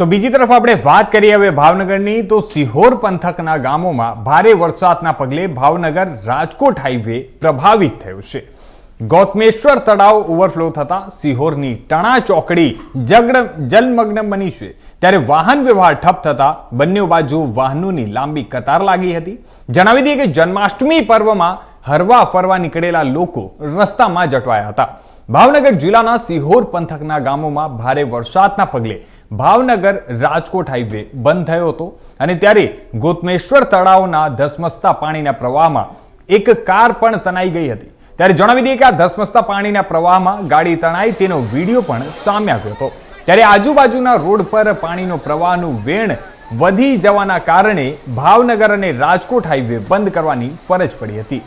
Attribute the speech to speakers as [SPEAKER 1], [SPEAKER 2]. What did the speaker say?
[SPEAKER 1] તો બીજી તરફ આપણે વાત કરીએ હવે ભાવનગરની, તો સિહોર પંથકના ગામોમાં ભારે વરસાદના પગલે ભાવનગર રાજકોટ હાઈવે પ્રભાવિત થયો છે. ગૌતમેશ્વર તળાવ ઓવરફ્લો થતા સિહોરની ટણા ચોકડી જલમગ્ન બની છે. ત્યારે વાહન વ્યવહાર ઠપ થતા બંને બાજુ વાહનોની લાંબી કતાર લાગી હતી. જણાવી દઈએ કે જન્માષ્ટમી પર્વમાં હરવા ફરવા નીકળેલા લોકો રસ્તામાં જ અટવાયા હતા. ભાવનગર જિલ્લાના સિહોર પંથકના ગામોમાં ભારે વરસાદના પગલે ભાવનગર રાજકોટ હાઈવે બંધ થયો હતો અને ત્યારે ગૌતમેશ્વર તળાવના ધસમસતા પાણીના પ્રવાહમાં એક કાર પણ તણાઈ ગઈ હતી. ત્યારે જણાવી દઈએ કે આ ધસમસતા પાણીના પ્રવાહમાં ગાડી તણાઈ તેનો વિડીયો પણ સામે આવ્યો હતો. ત્યારે આજુબાજુના રોડ પર પાણીનો પ્રવાહનું વેણ વધી જવાના કારણે ભાવનગર અને રાજકોટ હાઈવે બંધ કરવાની ફરજ પડી હતી.